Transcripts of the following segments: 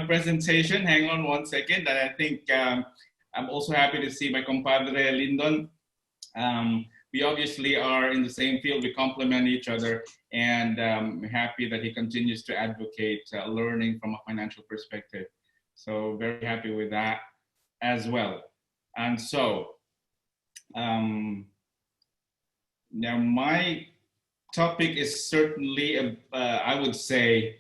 my presentation. Hang on one second. And I think I'm also happy to see my compadre Lyndon. We obviously are in the same field. We complement each other, and I'm happy that he continues to advocate learning from a financial perspective. So very happy with that as well. And so now my topic is certainly, I would say,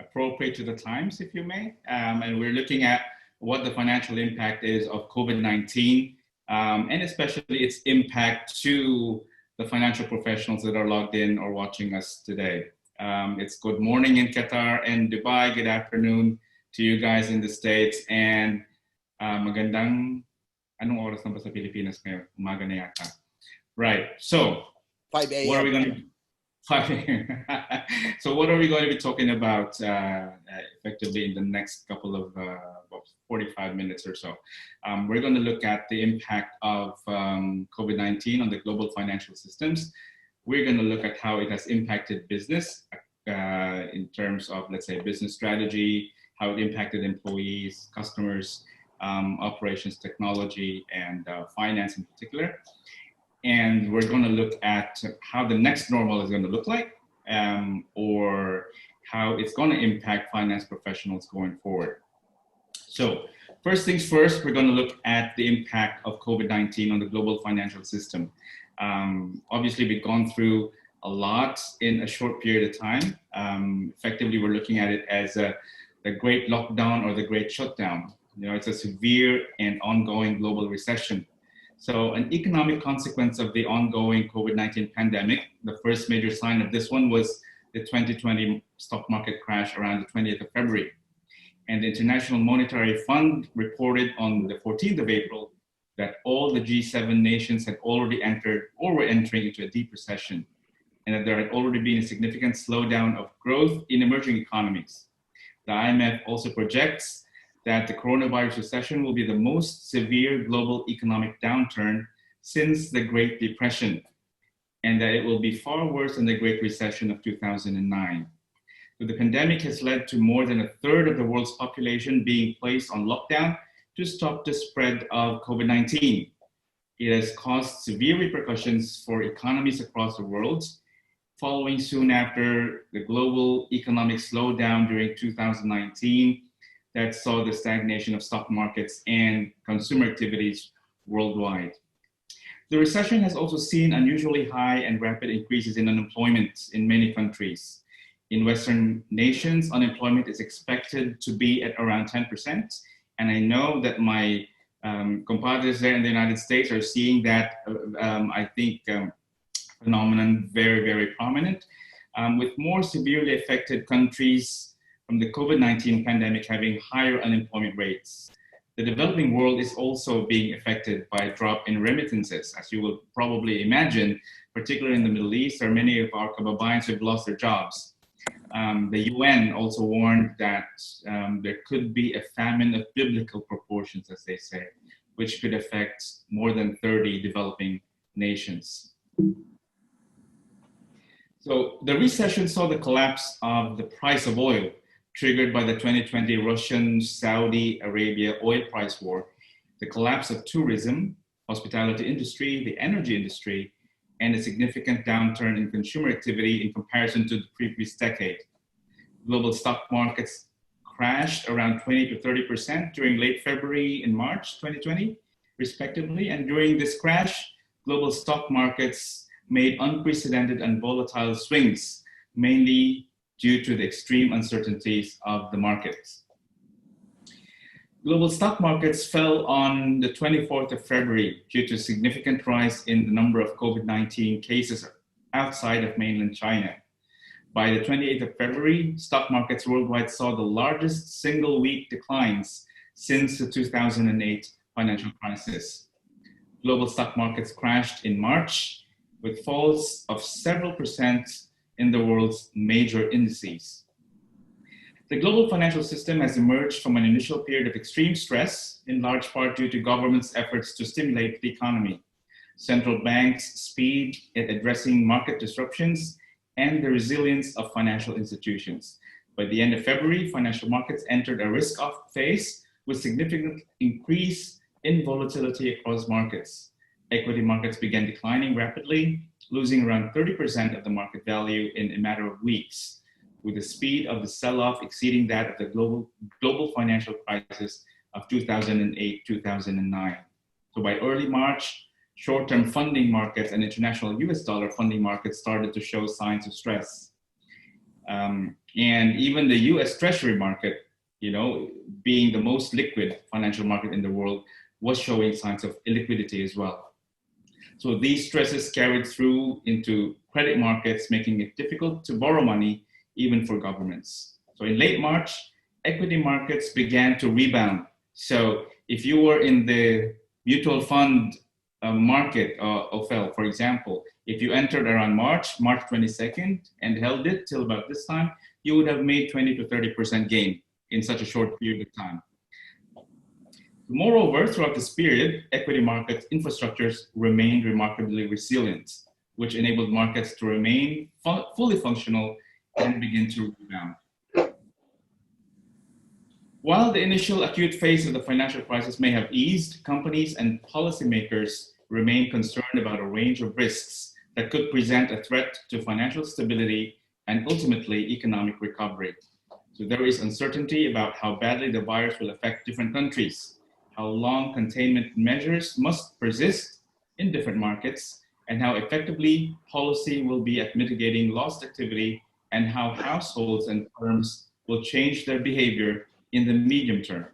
appropriate to the times, if you may. And we're looking at what the financial impact is of COVID-19, and especially its impact to the financial professionals that are logged in or watching us today. It's good morning in Qatar and Dubai. Good afternoon to you guys in the States. And magandang, anong oras na ba sa Pilipinas ngayon? Umaga na yata. Right, so 5 a.m. What are we going to? So what are we going to be talking about effectively in the next couple of 45 minutes or so? We're going to look at the impact of COVID-19 on the global financial systems. We're going to look at how it has impacted business in terms of, let's say, business strategy, how it impacted employees, customers, operations, technology, and finance in particular. And we're going to look at how the next normal is going to look like, or how it's going to impact finance professionals going forward. So first things first, we're going to look at the impact of COVID-19 on the global financial system. Obviously, we've gone through a lot in a short period of time. Effectively, we're looking at it as the great lockdown or the great shutdown. You know, it's a severe and ongoing global recession. So an economic consequence of the ongoing COVID-19 pandemic, the first major sign of this one was the 2020 stock market crash around the 20th of February. And the International Monetary Fund reported on the 14th of April that all the G7 nations had already entered or were entering into a deep recession, and that there had already been a significant slowdown of growth in emerging economies. The IMF also projects that the coronavirus recession will be the most severe global economic downturn since the Great Depression, and that it will be far worse than the Great Recession of 2009. So the pandemic has led to more than a third of the world's population being placed on lockdown to stop the spread of COVID-19. It has caused severe repercussions for economies across the world, following soon after the global economic slowdown during 2019 that saw the stagnation of stock markets and consumer activities worldwide. The recession has also seen unusually high and rapid increases in unemployment in many countries. In Western nations, unemployment is expected to be at around 10%. And I know that my compadres there in the United States are seeing that, I think, phenomenon very, very prominent, with more severely affected countries from the COVID-19 pandemic having higher unemployment rates. The developing world is also being affected by a drop in remittances. As you will probably imagine, particularly in the Middle East, there are many of our kababayans who have lost their jobs. The UN also warned that there could be a famine of biblical proportions, as they say, which could affect more than 30 developing nations. So the recession saw the collapse of the price of oil, triggered by the 2020 Russian-Saudi Arabia oil price war, the collapse of tourism, hospitality industry, the energy industry, and a significant downturn in consumer activity in comparison to the previous decade. Global stock markets crashed around 20 to 30% during late February and March 2020, respectively. And during this crash, global stock markets made unprecedented and volatile swings, mainly due to the extreme uncertainties of the markets. Global stock markets fell on the 24th of February due to a significant rise in the number of COVID-19 cases outside of mainland China. By the 28th of February, stock markets worldwide saw the largest single week declines since the 2008 financial crisis. Global stock markets crashed in March with falls of several percent in the world's major indices. The global financial system has emerged from an initial period of extreme stress, in large part due to governments' efforts to stimulate the economy, central banks' speed at addressing market disruptions, and the resilience of financial institutions. By the end of February, financial markets entered a risk-off phase with significant increase in volatility across markets. Equity markets began declining rapidly, losing around 30% of the market value in a matter of weeks, with the speed of the sell-off exceeding that of the global financial crisis of 2008-2009. So by early March, short-term funding markets and international US dollar funding markets started to show signs of stress. And even the US Treasury market, being the most liquid financial market in the world, was showing signs of illiquidity as well. So these stresses carried through into credit markets, making it difficult to borrow money, even for governments. So in late March, equity markets began to rebound. So if you were in the mutual fund market, OFL, for example, if you entered around March 22nd, and held it till about this time, you would have made 20 to 30% gain in such a short period of time. Moreover, throughout this period, equity market infrastructures remained remarkably resilient, which enabled markets to remain fully functional and begin to rebound. While the initial acute phase of the financial crisis may have eased, companies and policymakers remain concerned about a range of risks that could present a threat to financial stability and ultimately economic recovery. So there is uncertainty about how badly the virus will affect different countries, how long containment measures must persist in different markets, and how effectively policy will be at mitigating lost activity, and how households and firms will change their behavior in the medium term.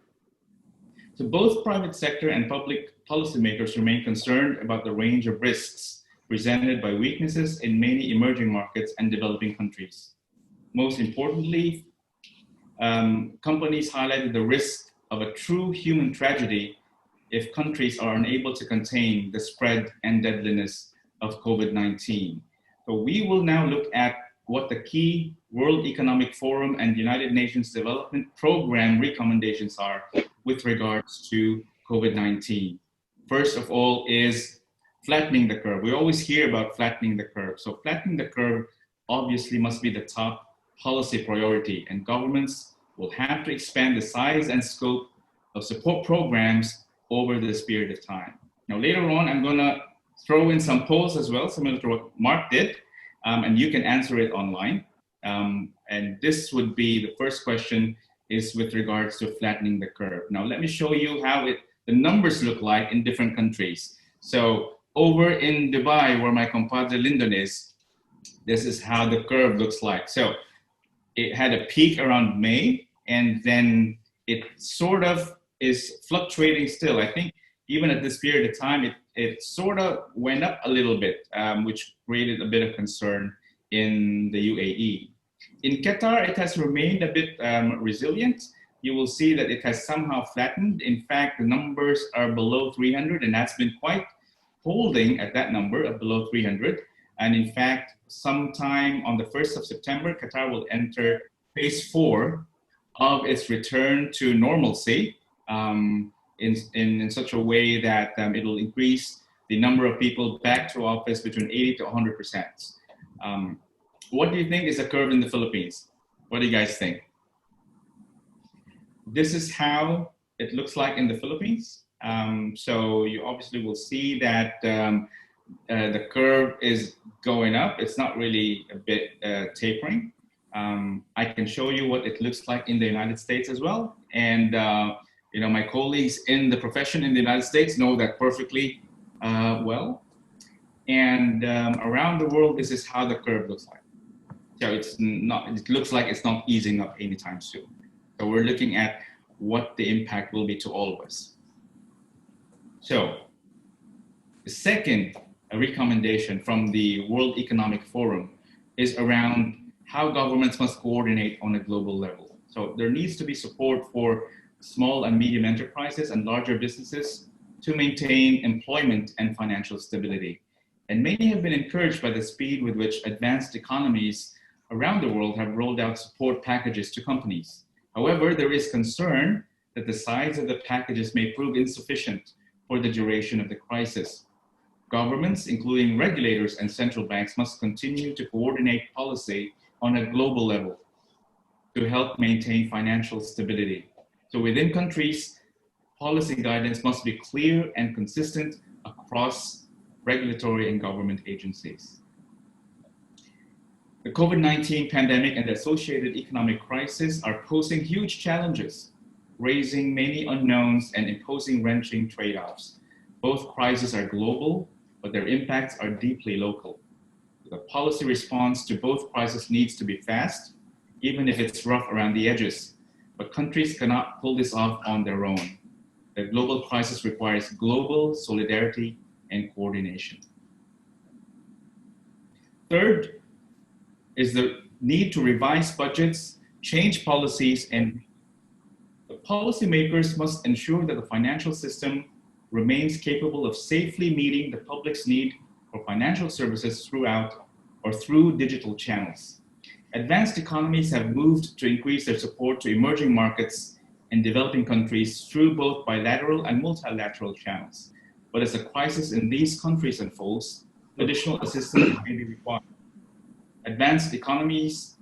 So both private sector and public policymakers remain concerned about the range of risks presented by weaknesses in many emerging markets and developing countries. Most importantly, companies highlighted the risk of a true human tragedy if countries are unable to contain the spread and deadliness of COVID-19. So we will now look at what the key World Economic Forum and United Nations Development Program recommendations are with regards to COVID-19. First of all is flattening the curve. We always hear about flattening the curve. So flattening the curve obviously must be the top policy priority, and governments will have to expand the size and scope of support programs over this period of time. Now, later on, I'm gonna throw in some polls as well, similar to what Mark did, and you can answer it online. And this would be, the first question is with regards to flattening the curve. Now, let me show you how the numbers look like in different countries. So over in Dubai, where my compadre Lyndon is, this is how the curve looks like. So it had a peak around May, and then it sort of is fluctuating still. I think even at this period of time, it sort of went up a little bit, which created a bit of concern in the UAE. In Qatar, it has remained a bit resilient. You will see that it has somehow flattened. In fact, the numbers are below 300, and that's been quite holding at that number of below 300. And in fact, sometime on the 1st of September, Qatar will enter phase 4 of its return to normalcy, in such a way that it'll increase the number of people back to office between 80 to 100%. What do you think is the curve in the Philippines? What do you guys think? This is how it looks like in the Philippines. So you obviously will see that the curve is going up. It's not really a bit tapering. I can show you what it looks like in the United States as well. And my colleagues in the profession in the United States know that perfectly well. And around the world, this is how the curve looks like. So it looks like it's not easing up anytime soon. So we're looking at what the impact will be to all of us. So the second recommendation from the World Economic Forum is around how governments must coordinate on a global level. So there needs to be support for small and medium enterprises and larger businesses to maintain employment and financial stability. And many have been encouraged by the speed with which advanced economies around the world have rolled out support packages to companies. However, there is concern that the size of the packages may prove insufficient for the duration of the crisis. Governments, including regulators and central banks, must continue to coordinate policy on a global level. to help maintain financial stability. So within countries, policy guidance must be clear and consistent across regulatory and government agencies. The COVID-19 pandemic and the associated economic crisis are posing huge challenges, raising many unknowns and imposing wrenching trade-offs. Both crises are global, but their impacts are deeply local. The policy response to both crises needs to be fast, even if it's rough around the edges, but countries cannot pull this off on their own. The global crisis requires global solidarity and coordination. Third is the need to revise budgets, change policies, and the policymakers must ensure that the financial system remains capable of safely meeting the public's need for financial services throughout or through digital channels. Advanced economies have moved to increase their support to emerging markets and developing countries through both bilateral and multilateral channels. But as the crisis in these countries unfolds, additional assistance may be required. Advanced economies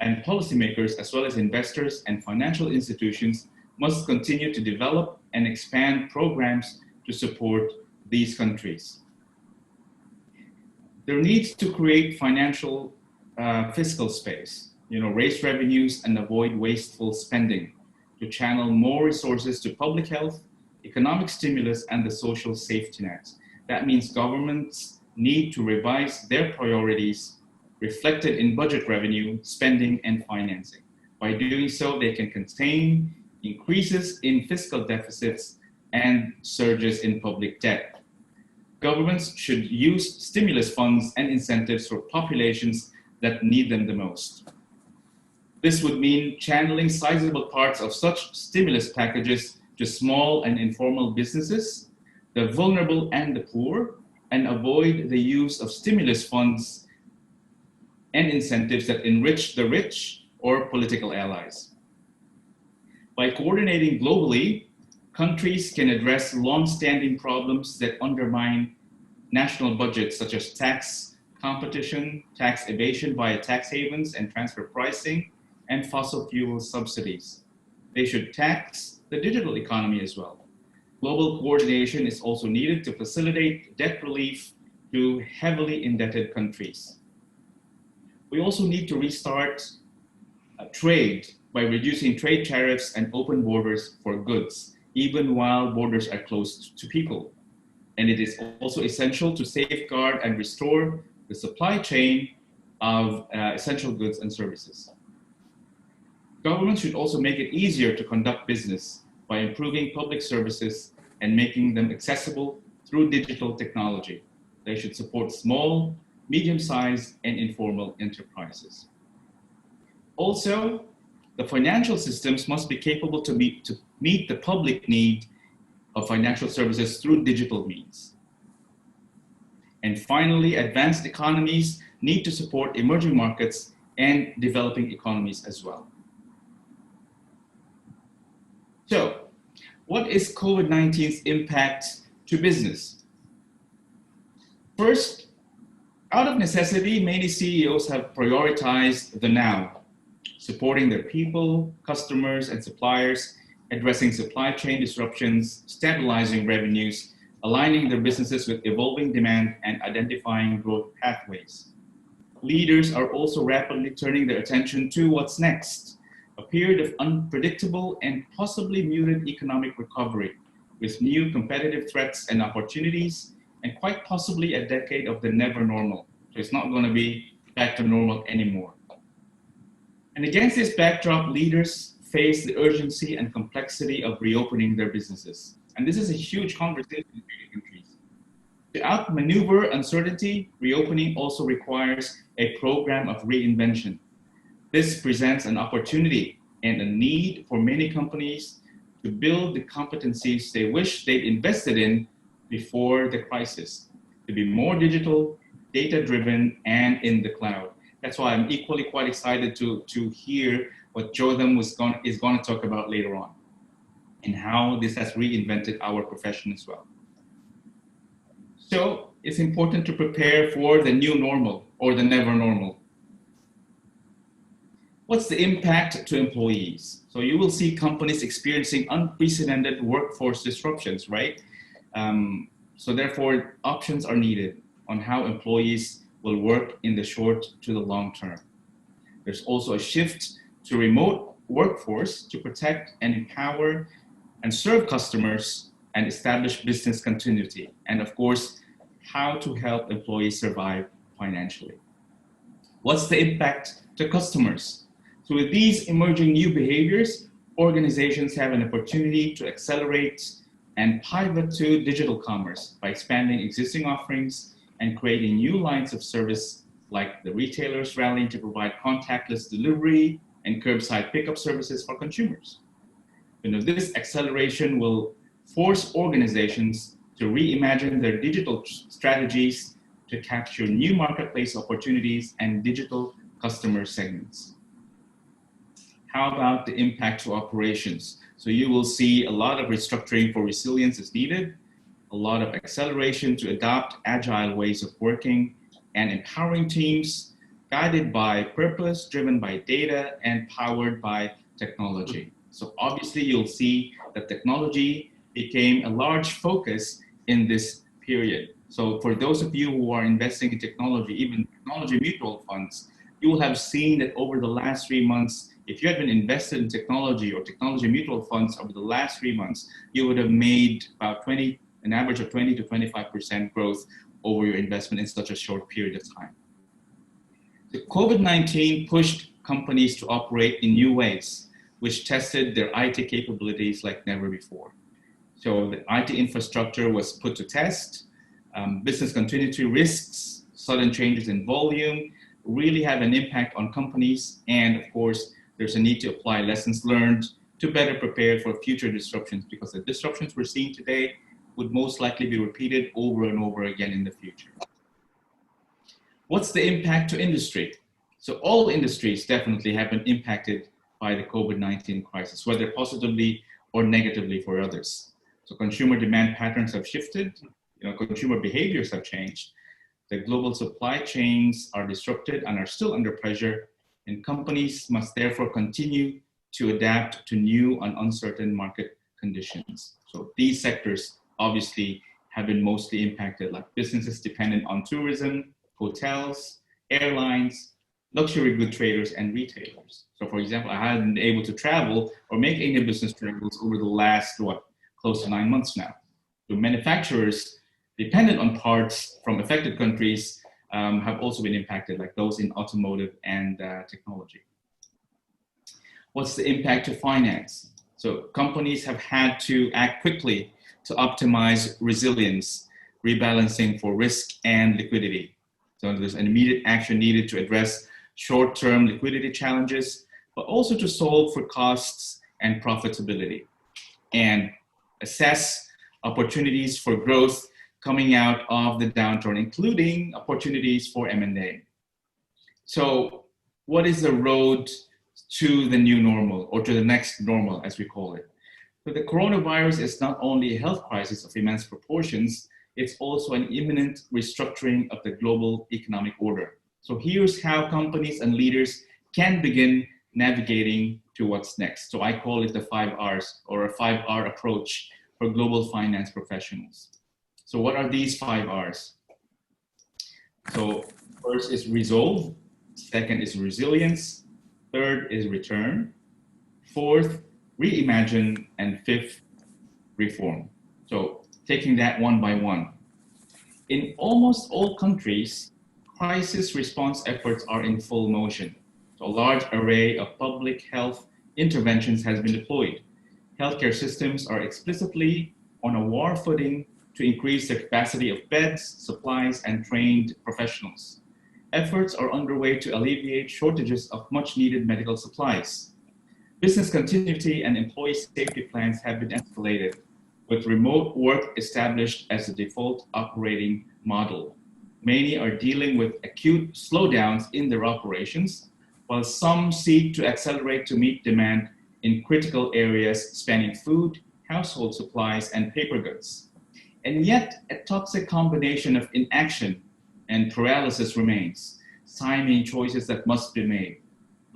and policymakers, as well as investors and financial institutions, must continue to develop and expand programs to support these countries. There needs to create financial fiscal space, raise revenues and avoid wasteful spending to channel more resources to public health, economic stimulus, and the social safety net. That means governments need to revise their priorities reflected in budget revenue, spending, and financing. By doing so, they can contain increases in fiscal deficits and surges in public debt. Governments should use stimulus funds and incentives for populations that need them the most. This would mean channeling sizable parts of such stimulus packages to small and informal businesses, the vulnerable and the poor, and avoid the use of stimulus funds and incentives that enrich the rich or political allies. By coordinating globally, countries can address long-standing problems that undermine national budgets, such as tax competition, tax evasion via tax havens and transfer pricing, and fossil fuel subsidies. They should tax the digital economy as well. Global coordination is also needed to facilitate debt relief to heavily indebted countries. We also need to restart trade by reducing trade tariffs and open borders for goods, even while borders are closed to people. And it is also essential to safeguard and restore the supply chain of essential goods and services. Governments should also make it easier to conduct business by improving public services and making them accessible through digital technology. They should support small, medium-sized, and informal enterprises. Also, the financial systems must be capable to meet the public need of financial services through digital means. And finally, advanced economies need to support emerging markets and developing economies as well. So, what is COVID-19's impact to business? First, out of necessity, many CEOs have prioritized the now, supporting their people, customers, and suppliers, addressing supply chain disruptions, stabilizing revenues, aligning their businesses with evolving demand, and identifying growth pathways. Leaders are also rapidly turning their attention to what's next, a period of unpredictable and possibly muted economic recovery, with new competitive threats and opportunities, and quite possibly a decade of the never normal. So it's not going to be back to normal anymore. And against this backdrop, leaders face the urgency and complexity of reopening their businesses. And this is a huge conversation in many countries. To outmaneuver uncertainty, reopening also requires a program of reinvention. This presents an opportunity and a need for many companies to build the competencies they wish they'd invested in before the crisis, to be more digital, data-driven, and in the cloud. That's why I'm equally quite excited to hear what Jotham is going to talk about later on, and how this has reinvented our profession as well. So it's important to prepare for the new normal or the never normal. What's the impact to employees? So you will see companies experiencing unprecedented workforce disruptions, right? So therefore, options are needed on how employees will work in the short to the long term. There's also a shift to remote workforce to protect and empower and serve customers and establish business continuity. And of course, how to help employees survive financially. What's the impact to customers? So with these emerging new behaviors, organizations have an opportunity to accelerate and pivot to digital commerce by expanding existing offerings and creating new lines of service like the retailers rallying to provide contactless delivery and curbside pickup services for consumers. This acceleration will force organizations to reimagine their digital strategies to capture new marketplace opportunities and digital customer segments. How about the impact to operations? So you will see a lot of restructuring for resilience is needed, a lot of acceleration to adopt agile ways of working, and empowering teams guided by purpose, driven by data, and powered by technology. So obviously you'll see that technology became a large focus in this period. So for those of you who are investing in technology, even technology mutual funds, you will have seen that over the last 3 months, if you had been invested in technology or technology mutual funds over the last 3 months, you would have made about an average of 20 to 25% growth over your investment in such a short period of time. The COVID-19 pushed companies to operate in new ways, which tested their IT capabilities like never before. So the IT infrastructure was put to test. Business continuity risks, sudden changes in volume really have an impact on companies. And of course, there's a need to apply lessons learned to better prepare for future disruptions, because the disruptions we're seeing today would most likely be repeated over and over again in the future. What's the impact to industry? So all industries definitely have been impacted by the COVID-19 crisis, whether positively or negatively for others. So consumer demand patterns have shifted, consumer behaviors have changed. The global supply chains are disrupted and are still under pressure, and companies must therefore continue to adapt to new and uncertain market conditions. So these sectors obviously have been mostly impacted, like businesses dependent on tourism, hotels, airlines, luxury good traders, and retailers. So for example, I haven't been able to travel or make any business travels over the last, close to 9 months now. So manufacturers dependent on parts from affected countries have also been impacted, like those in automotive and technology. What's the impact to finance? So companies have had to act quickly to optimize resilience, rebalancing for risk and liquidity. So there's an immediate action needed to address short-term liquidity challenges, but also to solve for costs and profitability, and assess opportunities for growth coming out of the downturn, including opportunities for M&A. So what is the road to the new normal, or to the next normal, as we call it? So the coronavirus is not only a health crisis of immense proportions, it's also an imminent restructuring of the global economic order. So here's how companies and leaders can begin navigating to what's next. So I call it the 5 R's, or a 5R approach for global finance professionals. So what are these 5 R's? So first is resolve, second is resilience, third is return, fourth, reimagine, and fifth, reform. So taking that one by one. In almost all countries, crisis response efforts are in full motion. So a large array of public health interventions has been deployed. Healthcare systems are explicitly on a war footing to increase the capacity of beds, supplies, and trained professionals. Efforts are underway to alleviate shortages of much needed medical supplies. Business continuity and employee safety plans have been escalated, with remote work established as the default operating model. Many are dealing with acute slowdowns in their operations, while some seek to accelerate to meet demand in critical areas spanning food, household supplies, and paper goods. And yet, a toxic combination of inaction and paralysis remains, timing choices that must be made.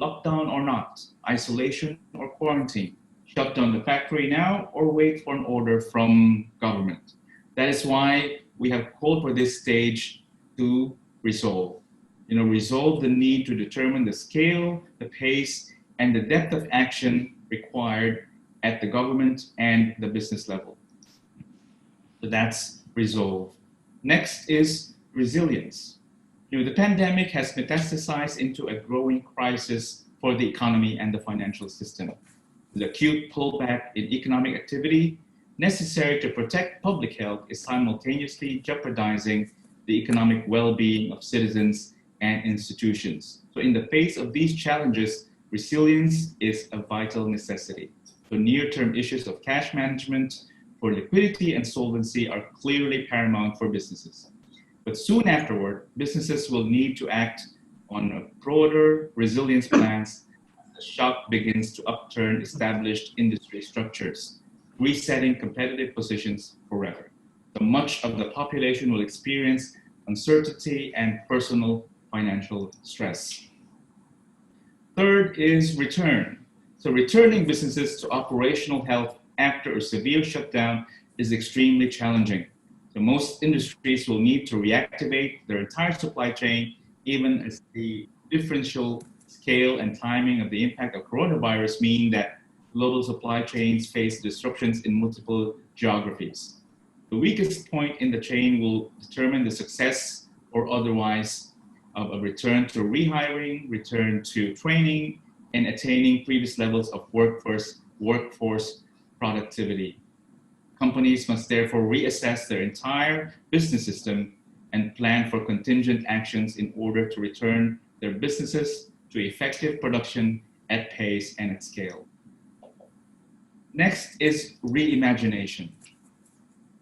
lockdown or not, isolation or quarantine, shut down the factory now or wait for an order from government. That is why we have called for this stage to resolve. Resolve the need to determine the scale, the pace, and the depth of action required at the government and the business level. So that's resolve. Next is resilience. The pandemic has metastasized into a growing crisis for the economy and the financial system. The acute pullback in economic activity necessary to protect public health is simultaneously jeopardizing the economic well-being of citizens and institutions. So in the face of these challenges, resilience is a vital necessity. So near-term issues of cash management for liquidity and solvency are clearly paramount for businesses. But soon afterward, businesses will need to act on broader resilience plans as the shock begins to upturn established industry structures, resetting competitive positions forever. So much of the population will experience uncertainty and personal financial stress. Third is return. So returning businesses to operational health after a severe shutdown is extremely challenging. So most industries will need to reactivate their entire supply chain, even as the differential scale and timing of the impact of coronavirus mean that global supply chains face disruptions in multiple geographies. The weakest point in the chain will determine the success or otherwise of a return to rehiring, return to training, and attaining previous levels of workforce productivity. Companies must therefore reassess their entire business system and plan for contingent actions in order to return their businesses to effective production at pace and at scale. Next is reimagination.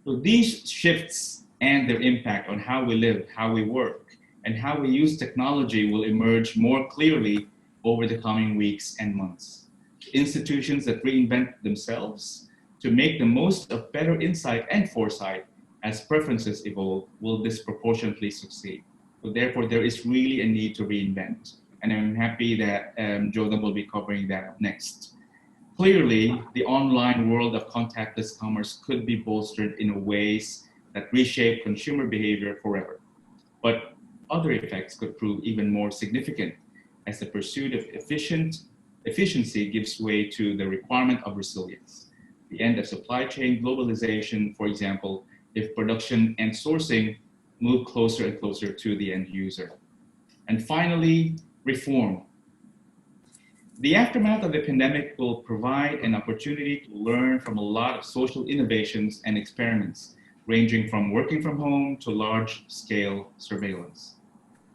So these shifts and their impact on how we live, how we work, and how we use technology will emerge more clearly over the coming weeks and months. Institutions that reinvent themselves to make the most of better insight and foresight as preferences evolve will disproportionately succeed. So therefore, there is really a need to reinvent. And I'm happy that Jordan will be covering that up next. Clearly, the online world of contactless commerce could be bolstered in ways that reshape consumer behavior forever. But other effects could prove even more significant as the pursuit of efficiency gives way to the requirement of resilience. The end of supply chain globalization, for example, if production and sourcing move closer and closer to the end user. And finally, reform. The aftermath of the pandemic will provide an opportunity to learn from a lot of social innovations and experiments, ranging from working from home to large-scale surveillance.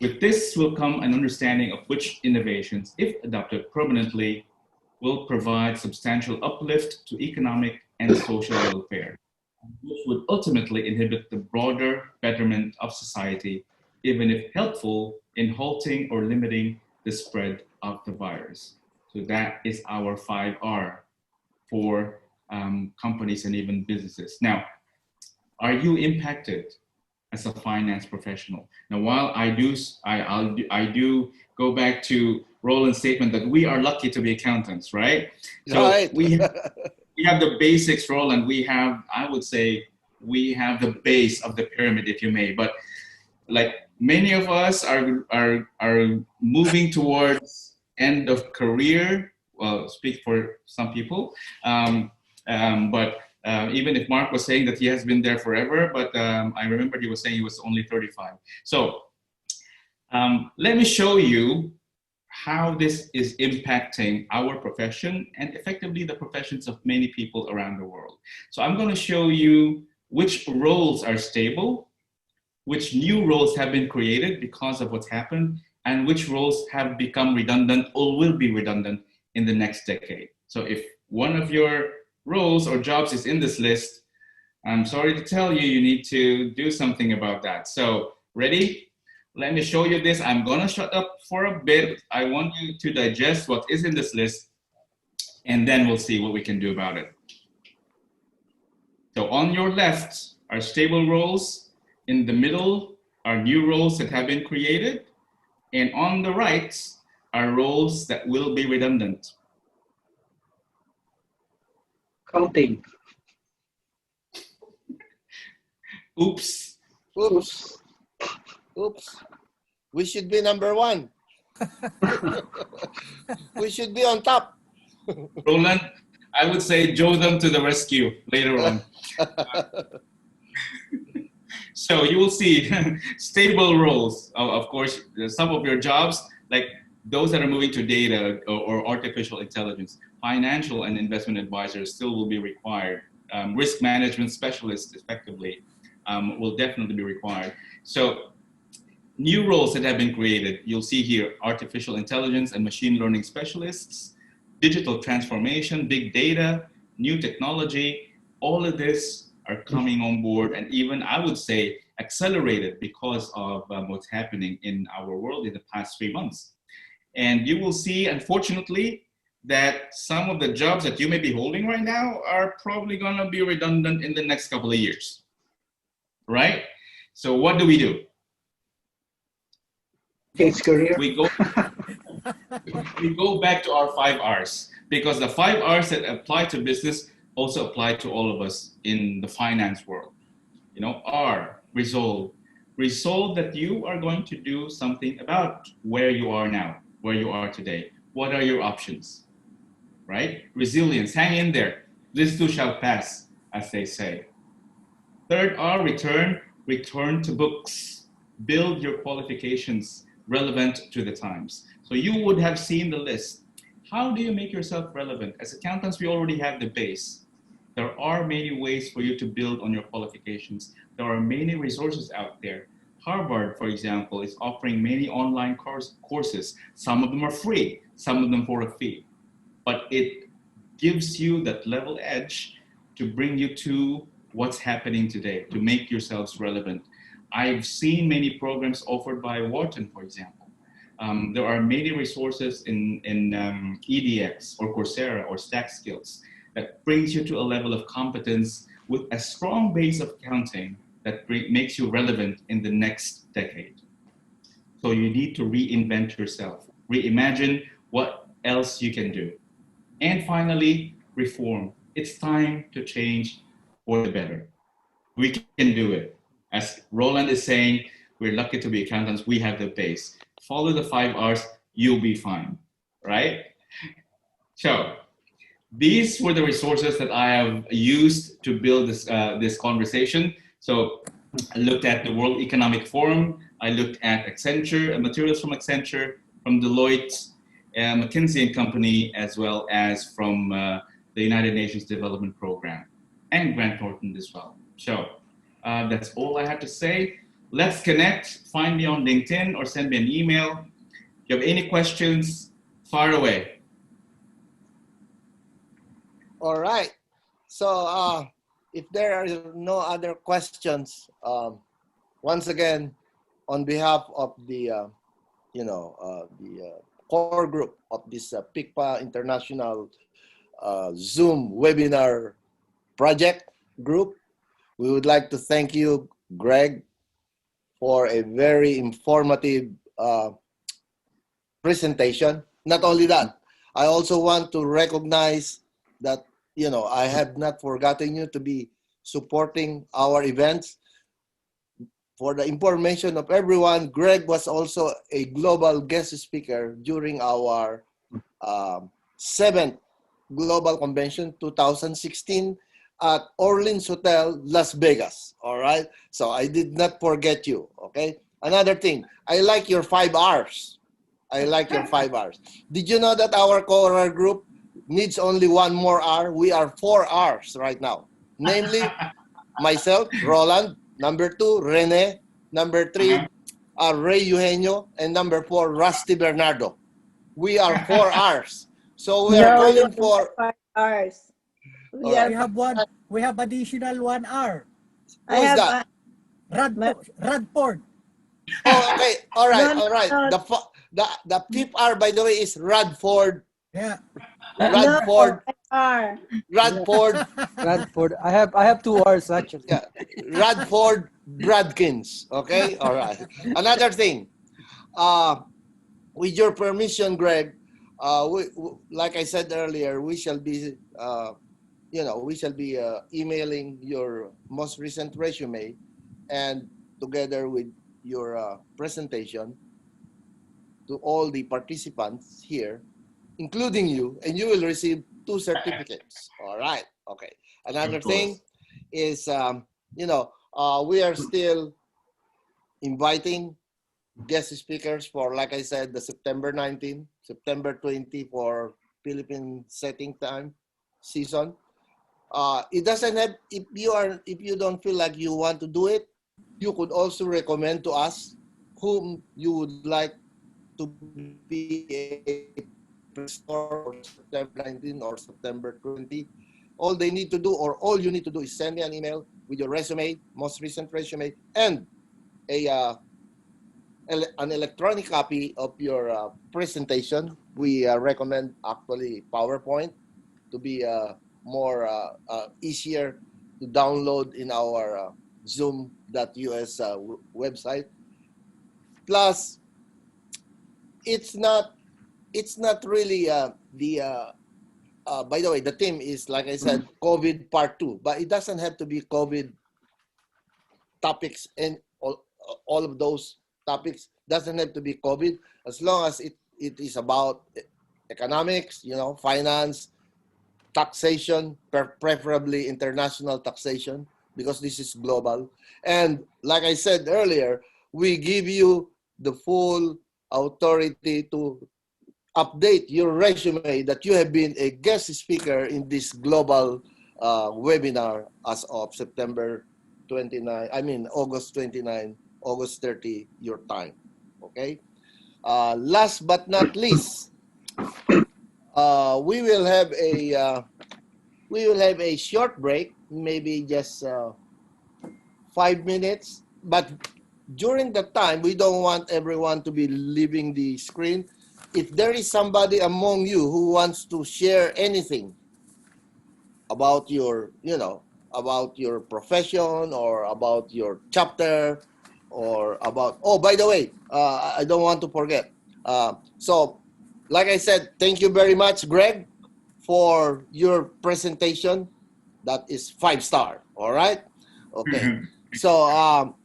With this will come an understanding of which innovations, if adopted permanently, will provide substantial uplift to economic and social welfare, which would ultimately inhibit the broader betterment of society, even if helpful in halting or limiting the spread of the virus. So that is our 5R for companies and even businesses. Now, are you impacted as a finance professional? Now, while I do go back to Roland's statement that we are lucky to be accountants, right? So right. we have the basics, Roland. We have, I would say, we have the base of the pyramid, if you may. But like many of us are moving towards end of career. Well, speak for some people. But even if Mark was saying that he has been there forever, but I remember he was saying he was only 35. So let me show you how this is impacting our profession and effectively the professions of many people around the world. So I'm going to show you which roles are stable, which new roles have been created because of what's happened, and which roles have become redundant or will be redundant in the next decade. So if one of your roles or jobs is in this list, I'm sorry to tell you, you need to do something about that. So ready? Let me show you this. I'm gonna shut up for a bit. I want you to digest what is in this list, and then we'll see what we can do about it. So on your left are stable roles. In the middle are new roles that have been created. And on the right are roles that will be redundant? Counting. Oops. Oops. Oops. We should be number one. We should be on top. Roland, I would say Jotham to the rescue later on. So you will see stable roles. Of course, some of your jobs, like those that are moving to data or artificial intelligence, financial and investment advisors still will be required. Risk management specialists, effectively, will definitely be required. So new roles that have been created, you'll see here, artificial intelligence and machine learning specialists, digital transformation, big data, new technology, all of this are coming on board, and even I would say accelerated because of what's happening in our world in the past 3 months. And you will see, unfortunately, that some of the jobs that you may be holding right now are probably going to be redundant in the next couple of years, right? So what do? Change career. We go back to our 5 R's, because the 5 R's that apply to business also apply to all of us in the finance world. You know, R, resolve. Resolve that you are going to do something about where you are now, where you are today. What are your options, right? Resilience, hang in there. This too shall pass, as they say. Third R, return. Return to books. Build your qualifications relevant to the times. So you would have seen the list. How do you make yourself relevant? As accountants, we already have the base. There are many ways for you to build on your qualifications. There are many resources out there. Harvard, for example, is offering many online courses. Some of them are free, some of them for a fee. But it gives you that level edge to bring you to what's happening today, to make yourselves relevant. I've seen many programs offered by Wharton, for example. There are many resources in EDX or Coursera or Stack Skills that brings you to a level of competence with a strong base of accounting that makes you relevant in the next decade. So you need to reinvent yourself, reimagine what else you can do. And finally, reform. It's time to change for the better. We can do it. As Roland is saying, we're lucky to be accountants. We have the base. Follow the 5 R's, you'll be fine, right? So these were the resources that I have used to build this conversation. So I looked at the World Economic Forum. I looked at Accenture, materials from Accenture, from Deloitte, McKinsey & Company, as well as from the United Nations Development Program, and Grant Thornton as well. So that's all I have to say. Let's connect. Find me on LinkedIn or send me an email. If you have any questions, fire away. All right. So if there are no other questions, once again, on behalf of the core group of this PICPA International Zoom webinar project group, we would like to thank you, Greg, for a very informative presentation. Not only that, I also want to recognize that, you know, I have not forgotten you to be supporting our events. For the information of everyone, Greg was also a global guest speaker during our 7th Global Convention 2016 at Orleans Hotel, Las Vegas. All right. So I did not forget you. Okay. Another thing, I like your 5 R's. I like your 5 R's. Did you know that our core group needs only 1 more R? We are 4 R's right now. Namely, myself, Roland. Number 2, Rene. Number 3, Ray Eugenio. And number 4, Rusty Bernardo. We are 4 R's. So we are calling for 5 R's. We have one. We have additional 1 R. Who is that? Radford. Oh, okay. All right. All right. The 5th R, by the way, is Radford. Yeah. Radford. R. Radford. Radford. I have 2 R's actually. Yeah. Radford Bradkins. Okay. All right. Another thing. with your permission, Greg, like I said earlier, we shall be, emailing your most recent resume, and together with your presentation to all the participants here, including you, and you will receive 2 certificates. All right. Okay. Another thing is, we are still inviting guest speakers for, like I said, the September 19, September 20 for Philippine setting time season. It doesn't have, if you don't feel like you want to do it, you could also recommend to us whom you would like to be a for September 19 or September 20. All they need to do, or all you need to do, is send me an email with your resume, most recent resume, and an electronic copy of your presentation. We recommend actually PowerPoint to be more easier to download in our zoom.us website. Plus, it's not really by the way, the theme is, like I said, COVID Part 2, but it doesn't have to be COVID topics, and all of those topics doesn't have to be COVID, as long as it is about economics, finance, taxation, preferably international taxation, because this is global. And like I said earlier, we give you the full authority to update your resume that you have been a guest speaker in this global webinar as of August 29, August 30, your time. Okay. Last but not least, we will have a short break, maybe just 5 minutes. But during that time, we don't want everyone to be leaving the screen. If there is somebody among you who wants to share anything about your, about your profession, or about your chapter, or about, oh, by the way, I don't want to forget. So, like I said, thank you very much, Greg, for your presentation. That is 5-star. All right. Okay. So,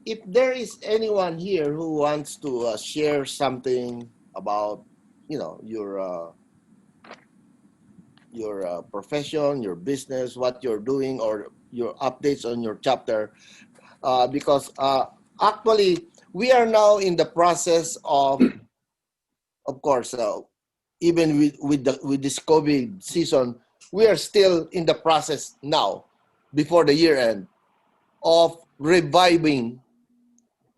if there is anyone here who wants to share something about, your profession, your business, what you're doing, or your updates on your chapter, because actually we are now in the process of course, even with this COVID season, we are still in the process now, before the year end, of reviving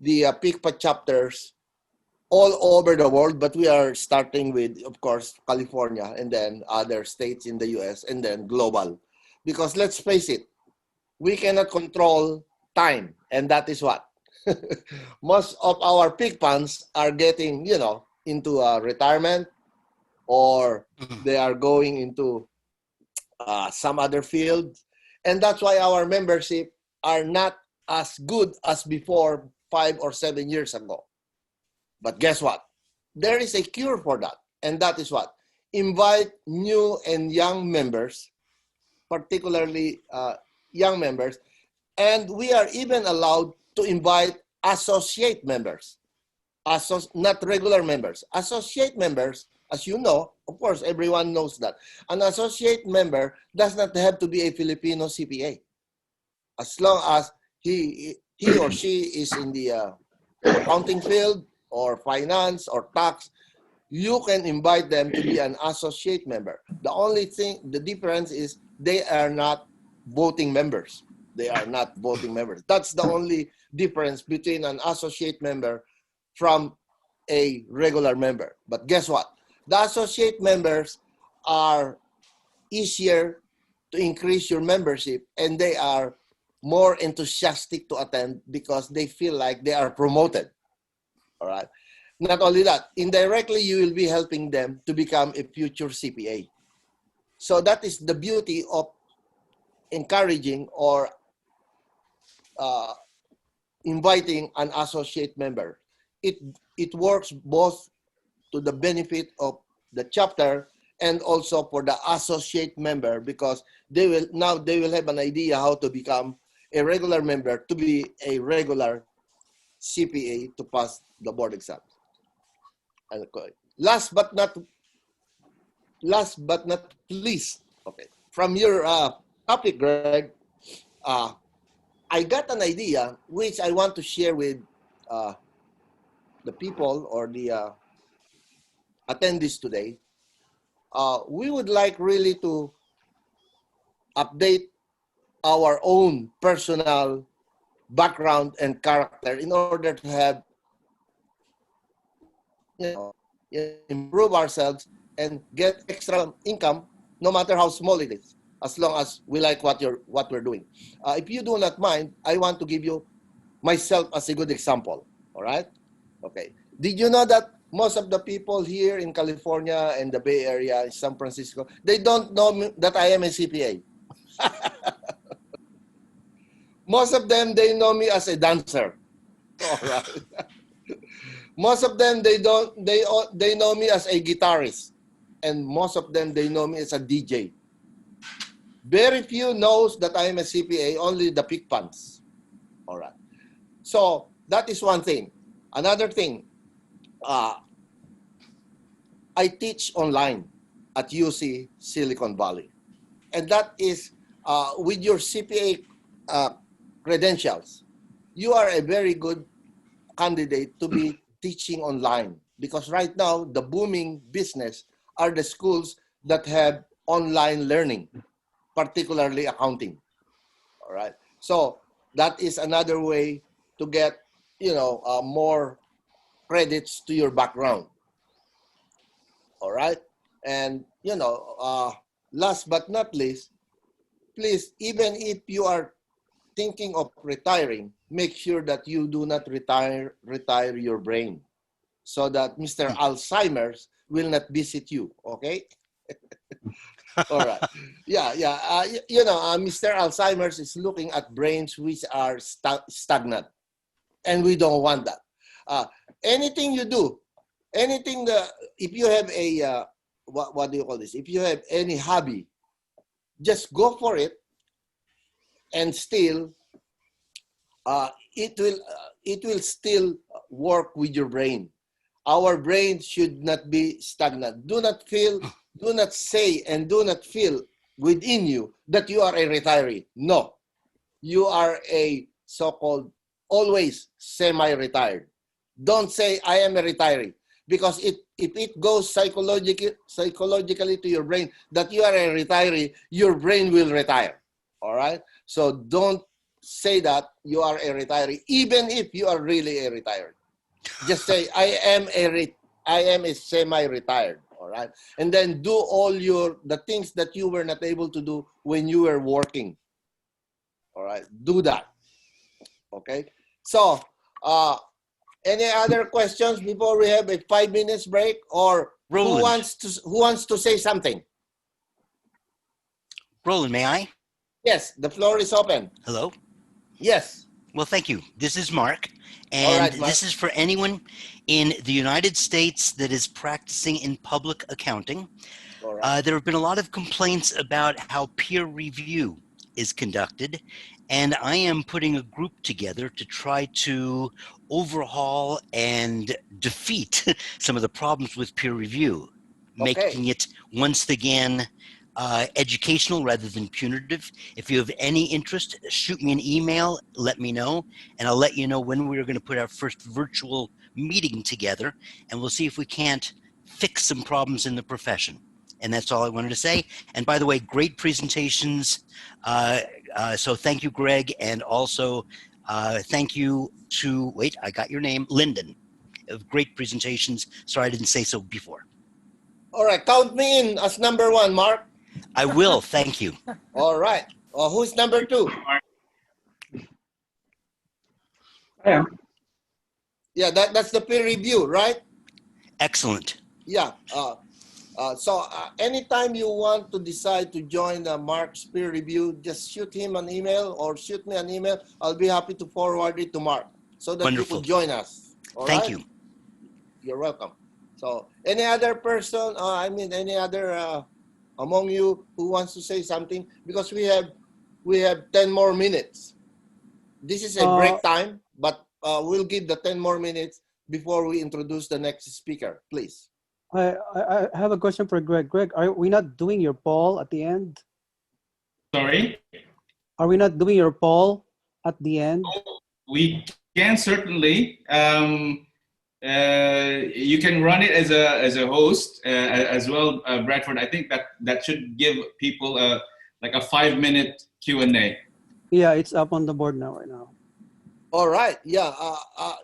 the PICPA chapters all over the world, but we are starting with, of course, California, and then other states in the US, and then global. Because let's face it, we cannot control time, and that is what. Most of our PICPANs are getting, into retirement, or they are going into some other field. And that's why our membership are not as good as before 5 or 7 years ago. But guess what? There is a cure for that. And that is what? Invite new and young members, particularly young members. And we are even allowed to invite associate members, not regular members. Associate members, as you know, of course, everyone knows that. An associate member does not have to be a Filipino CPA. As long as he or she is in the accounting field, or finance, or tax, you can invite them to be an associate member. The only thing, the difference is they are not voting members. They are not voting members. That's the only difference between an associate member from a regular member. But guess what? The associate members are easier to increase your membership, and they are more enthusiastic to attend because they feel like they are promoted. All right. Not only that, indirectly, you will be helping them to become a future CPA. So that is the beauty of encouraging or inviting an associate member. It works both to the benefit of the chapter and also for the associate member, because they will have an idea how to become a regular member to be a regular CPA to pass the board exam. And last but not least, okay, from your topic, Greg, I got an idea which I want to share with the people or the attendees today. We would like really to update our own personal background and character in order to have, improve ourselves and get extra income, no matter how small it is, as long as we like what we're doing. If you do not mind, I want to give you myself as a good example. All right? Okay. Did you know that most of the people here in California and the Bay Area, in San Francisco, they don't know that I am a CPA. Most of them, they know me as a dancer. All right. Most of them, they know me as a guitarist. And most of them, they know me as a DJ. Very few knows that I am a CPA, only the pick pants. All right. So that is one thing. Another thing, I teach online at UC Silicon Valley. And that is with your CPA credentials, you are a very good candidate to be teaching online, because right now the booming business are the schools that have online learning, particularly accounting. All right. So that is another way to get, more credits to your background. All right. And, last but not least, please, even if you are thinking of retiring, make sure that you do not retire your brain, so that Mr. Alzheimer's will not visit you. Okay. All right. Yeah. Mr. Alzheimer's is looking at brains which are stagnant, and we don't want that. Anything you do, if you have a what do you call this? If you have any hobby, just go for it, and still, it will still work with your brain. Our brain should not be stagnant. Do not say, and do not feel within you that you are a retiree. No, you are a so-called always semi-retired. Don't say I am a retiree, because if it goes psychologically to your brain that you are a retiree, your brain will retire. All right. So don't say that you are a retiree, even if you are really a retiree. Just say I am a semi-retired. All right. And then do all the things that you were not able to do when you were working. All right. Do that. Okay. So, any other questions before we have a 5 minutes break? Or Roland. who wants to say something? Roland, may I? Yes, the floor is open. Hello? Yes. Well, thank you. This is Mark. And All right, Mark. This is for anyone in the United States that is practicing in public accounting. All right. There have been a lot of complaints about how peer review is conducted, and I am putting a group together to try to overhaul and defeat some of the problems with peer review, making it once again educational rather than punitive. If you have any interest, shoot me an email, let me know, and I'll let you know when we're going to put our first virtual meeting together, and we'll see if we can't fix some problems in the profession. And that's all I wanted to say. And by the way, great presentations. So thank you, Greg. And also thank you to, wait, I got your name, Lyndon. Great presentations. Sorry I didn't say so before. All right. Count me in as number 1, Mark. I will. Thank you. All right. Who's number 2? I am. Yeah, that's the peer review, right? Excellent. Yeah. So anytime you want to decide to join Mark's peer review, just shoot him an email or shoot me an email. I'll be happy to forward it to Mark. so that Wonderful. you could join us. All Thank right? you. You're welcome. So, any other person, any other among you who wants to say something? Because we have 10 more minutes. This is a break time, but we'll give the 10 more minutes before we introduce the next speaker, please. I have a question for Greg. Greg, are we not doing your poll at the end? Sorry? Are we not doing your poll at the end? We can certainly. You can run it as a host as well, Bradford. I think that should give people like a 5-minute Q&A. Yeah, it's up on the board now, right now. All right. Yeah.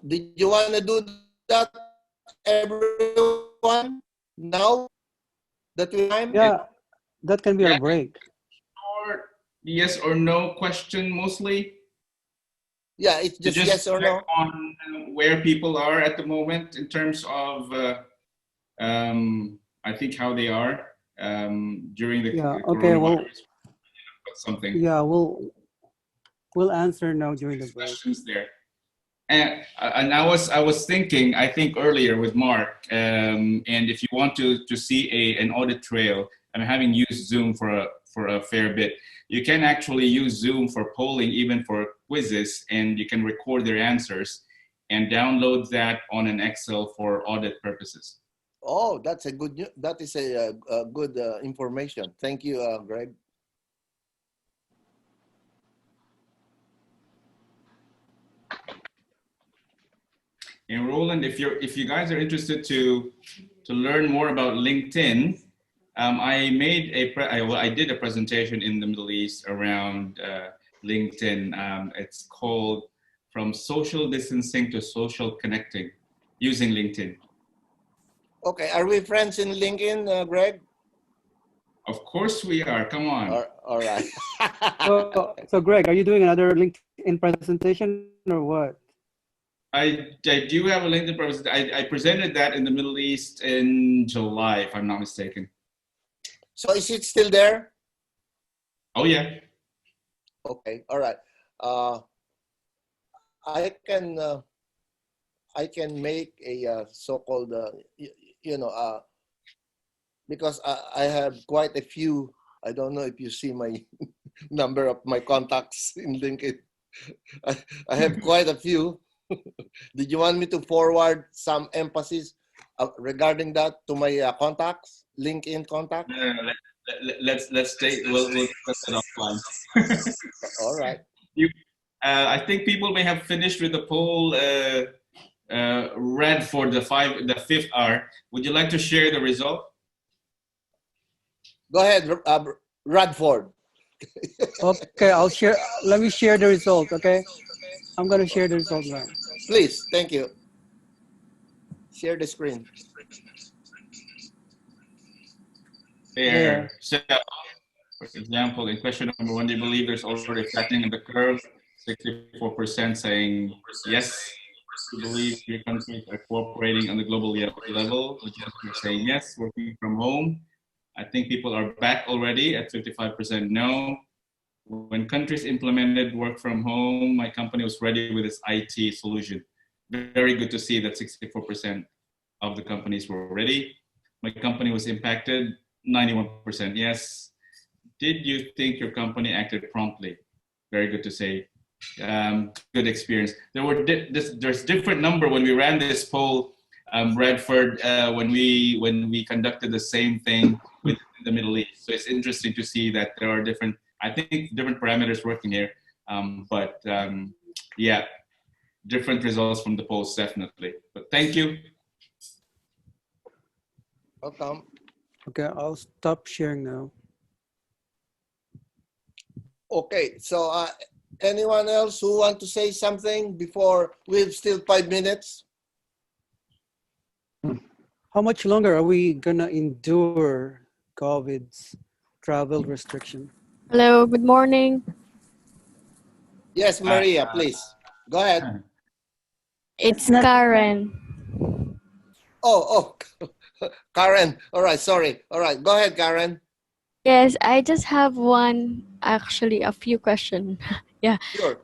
Did you want to do that, everyone? Now that we time? Yeah, that can be our break. Or yes or no question mostly. Yeah, it's just yes or no. On where people are at the moment in terms of, I think how they are during the coronavirus. Something. Yeah, we'll answer now during the break. Questions there. And I was thinking, I think earlier with Mark, and if you want to see an audit trail, I'm having used Zoom for a fair bit. You can actually use Zoom for polling, even for quizzes, and you can record their answers and download that on an Excel for audit purposes. Oh, that is a good information. Thank you, Greg. And Roland, if you guys are interested to learn more about LinkedIn, I did a presentation in the Middle East around LinkedIn. It's called From Social Distancing to Social Connecting, using LinkedIn. Okay, are we friends in LinkedIn, Greg? Of course we are. Come on. All right. So Greg, are you doing another LinkedIn presentation or what? I do have a LinkedIn presentation. I presented that in the Middle East in July, if I'm not mistaken. So is it still there? Oh yeah. Okay. All right. I can make a so-called because I have quite a few. I don't know if you see my number of my contacts in LinkedIn. I have quite a few. Did you want me to forward some emphasis regarding that to my contacts, LinkedIn contacts? No, let's take. We'll discuss it offline. All right. I think people may have finished with the poll read for the 5th hour. Would you like to share the result? Go ahead, Radford. Okay, I'll share. Let me share the result. Okay, I'm gonna share the result now. Please, thank you. Share the screen. There. So, for example, in question number 1, they believe there's already a flattening of the curve. 64% saying yes. You believe your countries are cooperating on the global level, which is saying yes, working from home. I think people are back already at 55% no. When countries implemented work from home, my company was ready with its IT solution. Very good to see that 64% of the companies were ready. My company was impacted, 91% yes. Did you think your company acted promptly? Very good to say. Good experience. There's different number when we ran this poll, Bradford, when we conducted the same thing with the Middle East. So it's interesting to see that there are different parameters working here. Yeah, different results from the polls, definitely. But thank you. Welcome. Okay, I'll stop sharing now. Okay, so anyone else who want to say something before we have still 5 minutes? How much longer are we gonna endure COVID's travel restriction? Hello, good morning. Yes, Maria, please. Go ahead. It's Karen. Oh, Karen. All right, sorry. All right, go ahead, Karen. Yes, I just have a few questions. Yeah. Sure.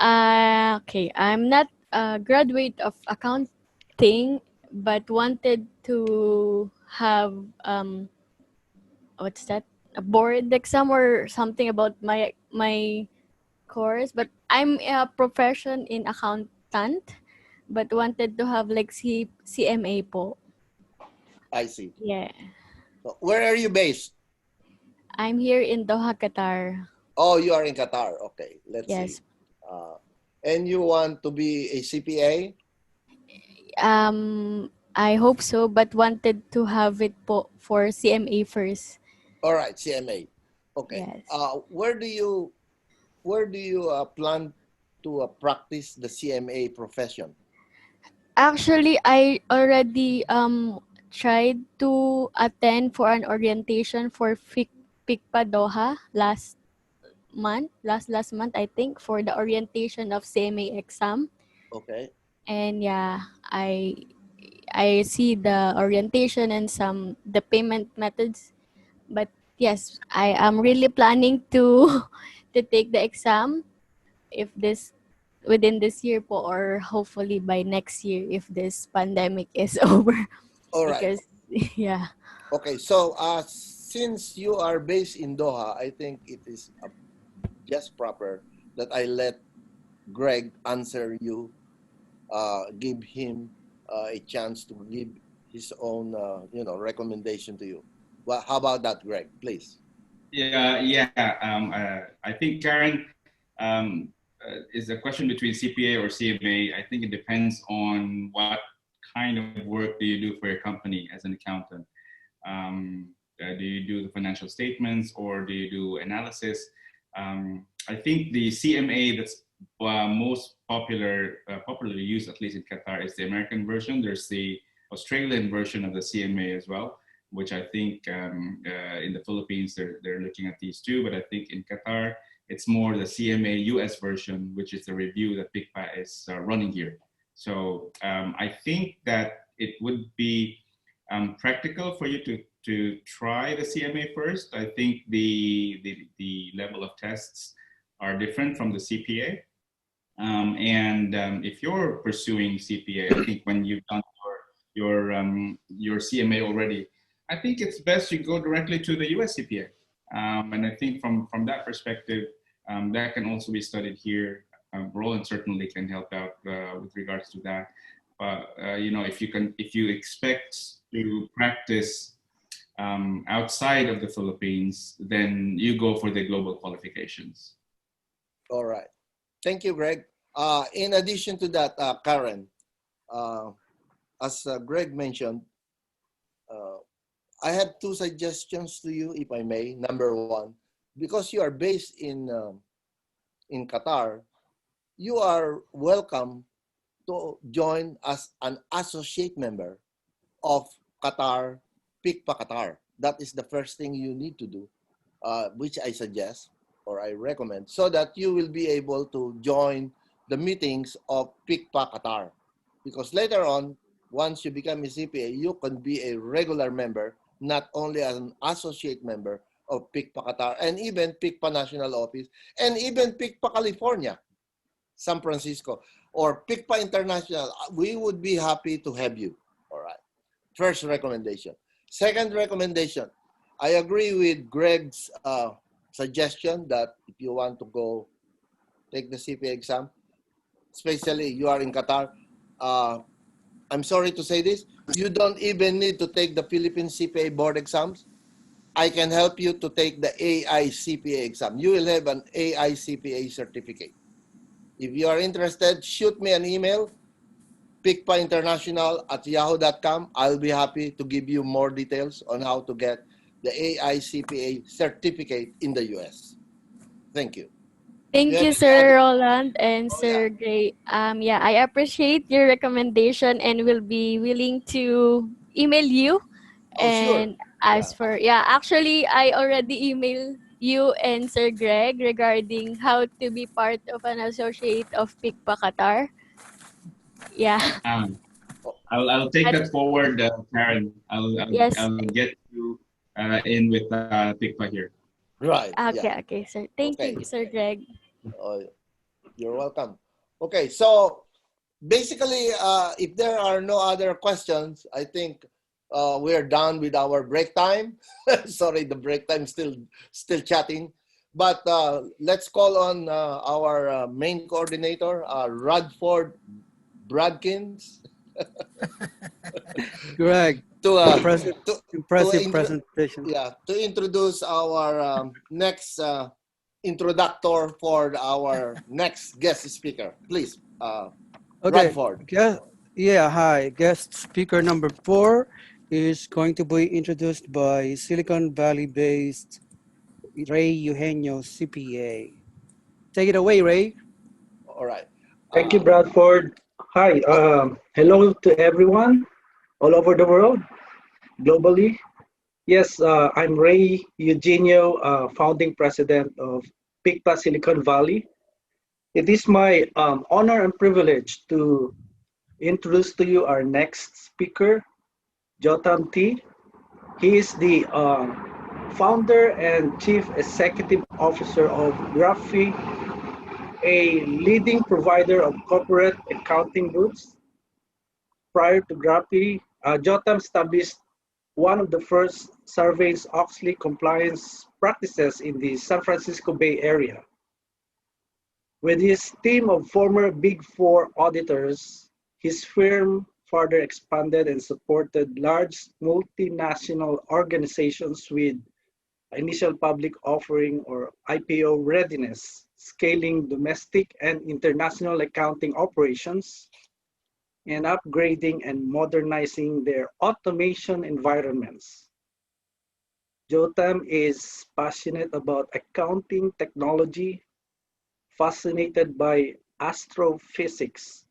Okay, I'm not a graduate of accounting, but wanted to have what's that? A board exam or something about my course. But I'm a profession in accountant, but wanted to have like CMA po. I see. Yeah, So where are you based? I'm here in Doha, Qatar. Oh, you are in Qatar. Okay, let's see. Yes. And you want to be a CPA? I hope so, but wanted to have it po for CMA first. All right, CMA. Okay. Yes. Where do you plan to practice the CMA profession? Actually, I already tried to attend for an orientation for PICPA Doha last month I think, for the orientation of CMA exam. Okay. And yeah, I see the orientation and the payment methods. But yes, I am really planning to to take the exam if this within this year po, or hopefully by next year if this pandemic is over. All right. Because yeah. Okay. So, since you are based in Doha, I think it is just proper that I let Greg answer you, give him a chance to give his own, recommendation to you. Well, how about that, Greg? Please. Yeah. I think Karen, is a question between CPA or CMA. I think it depends on what kind of work do you do for your company as an accountant. Do you do the financial statements or do you do analysis? I think the CMA that's most popularly used, at least in Qatar, is the American version. There's the Australian version of the CMA as well, which I think in the Philippines they're looking at these two, but I think in Qatar it's more the CMA US version, which is the review that PICPA is running here. So I think that it would be practical for you to try the CMA first. I think the level of tests are different from the CPA. If you're pursuing CPA, I think when you've done your CMA already, I think it's best you go directly to the US CPA. And I think from that perspective, that can also be studied here. Roland certainly can help out with regards to that. But if you expect to practice outside of the Philippines, then you go for the global qualifications. All right. Thank you, Greg. In addition to that, Karen, as Greg mentioned, I have two suggestions to you, if I may. Number one, because you are based in Qatar, you are welcome to join as an associate member of Qatar, PICPA Qatar. That is the first thing you need to do, which I suggest or I recommend, so that you will be able to join the meetings of PICPA Qatar. Because later on, once you become a CPA, you can be a regular member, not only as an associate member of PICPA Qatar, and even PICPA National Office, and even PICPA California, San Francisco, or PICPA International. We would be happy to have you. All right. First recommendation. Second recommendation, I agree with Greg's suggestion that if you want to go take the CPA exam, especially you are in Qatar, I'm sorry to say this, you don't even need to take the Philippine CPA board exams. I can help you to take the AI CPA exam. You will have an AI CPA certificate. If you are interested, shoot me an email, picpainternational@yahoo.com. I'll be happy to give you more details on how to get the AI CPA certificate in the US. Thank you. Thank Yeah. you, Sir Roland and Oh, Sir Gray. Yeah, I appreciate your recommendation and will be willing to email you Oh, sure. and ask for. Yeah, actually, I already emailed you and Sir Greg regarding how to be part of an associate of PICPA Qatar. Yeah. I'll take that forward, Karen. Yes. I'll get you in with PICPA here. Right. Okay, Yeah. okay, sir. Thank Okay. you, Sir Greg. Uh, You're welcome. Okay, so basically, if there are no other questions, I think we're done with our break time. Sorry, the break time still chatting. But let's call on our main coordinator, Radford Bradkins. Greg, to impressive presentation. Yeah, to introduce our next introductor for our next guest speaker. Please, Okay, Radford. hi. Guest speaker number 4 is going to be introduced by Silicon Valley-based Ray Eugenio, CPA. Take it away, Ray. All right. Thank you, Bradford. Hi, hello to everyone all over the world, globally. Yes, I'm Ray Eugenio, founding president of PICPA Silicon Valley. It is my honor and privilege to introduce to you our next speaker, Jotam T. He is the founder and chief executive officer of Graphy, a leading provider of corporate accounting booths. Prior to Graphy, Jotam established one of the first Sarbanes-Oxley compliance practices in the San Francisco Bay Area. With his team of former Big Four auditors, his firm further expanded and supported large multinational organizations with initial public offering or IPO readiness, scaling domestic and international accounting operations, and upgrading and modernizing their automation environments. Jotam is passionate about accounting technology, fascinated by astrophysics,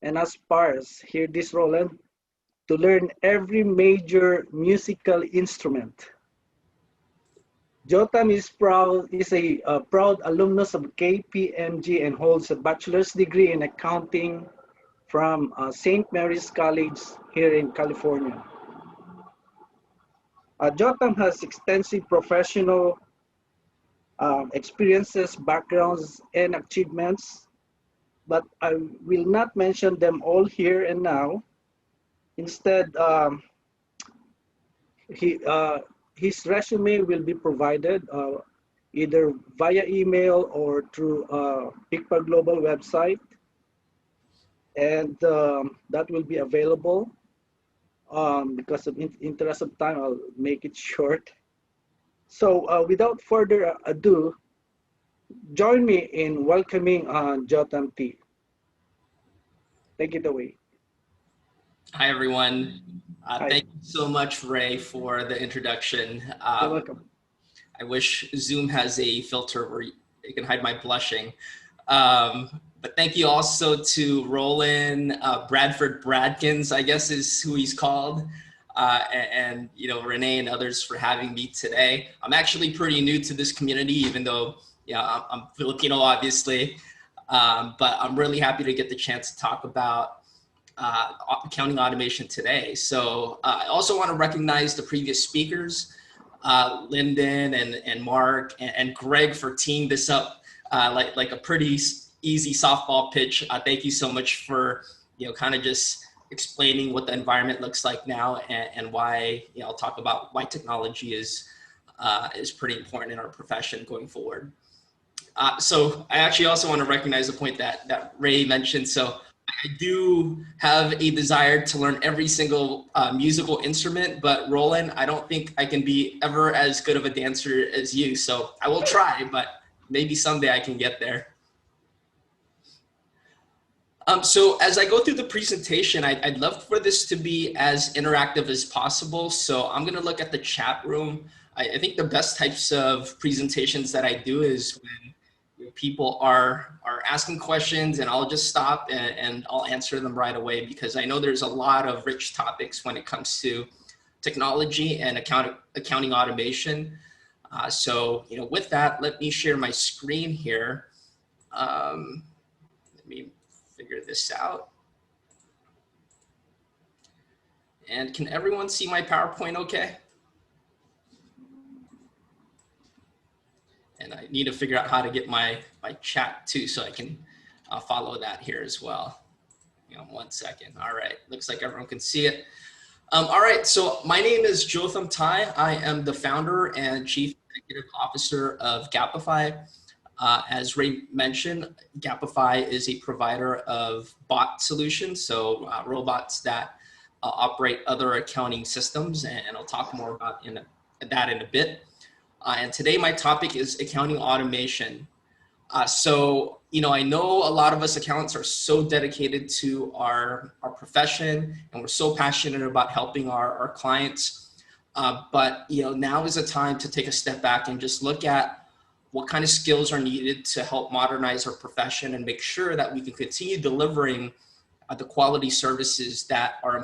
and aspires, hear this, Roland, to learn every major musical instrument. Jotam is a proud alumnus of KPMG and holds a bachelor's degree in accounting from St. Mary's College here in California. Jotam has extensive professional experiences, backgrounds, and achievements, but I will not mention them all here and now. Instead, his resume will be provided either via email or through PICPA Global website, and that will be available. Because of interest of time, I'll make it short. So without further ado, join me in welcoming Jotam T. Take it away. Hi, everyone. Hi. Thank you so much, Ray, for the introduction. You're welcome. I wish Zoom has a filter where you can hide my blushing. But thank you also to Roland, Bradford Bradkins, I guess is who he's called, and you know, Renee and others for having me today. I'm actually pretty new to this community, even though I'm Filipino, obviously, but I'm really happy to get the chance to talk about accounting automation today. So I also want to recognize the previous speakers, Lyndon and Mark and Greg, for teeing this up like a pretty easy softball pitch. Thank you so much for kind of just explaining what the environment looks like now and why I'll talk about why technology is pretty important in our profession going forward. So I actually also want to recognize the point that Ray mentioned. So I do have a desire to learn every single musical instrument, but Roland, I don't think I can be ever as good of a dancer as you. So I will try, but maybe someday I can get there. So as I go through the presentation, I'd love for this to be as interactive as possible. So I'm going to look at the chat room. I think the best types of presentations that I do is when people are asking questions, and I'll just stop and I'll answer them right away, because I know there's a lot of rich topics when it comes to technology and accounting automation. So with that, let me share my screen here. Let me figure this out. And can everyone see my PowerPoint okay? And I need to figure out how to get my chat too, so I can follow that here as well. Hang on 1 second. All right, looks like everyone can see it. All right, so my name is Jotham Tai. I am the founder and chief executive officer of Gapify. As Ray mentioned, Gapify is a provider of bot solutions, so robots that operate other accounting systems, and I'll talk more about that in a bit. And today my topic is accounting automation. So, I know a lot of us accountants are so dedicated to our profession, and we're so passionate about helping our clients. But, now is a time to take a step back and just look at what kind of skills are needed to help modernize our profession and make sure that we can continue delivering the quality services that are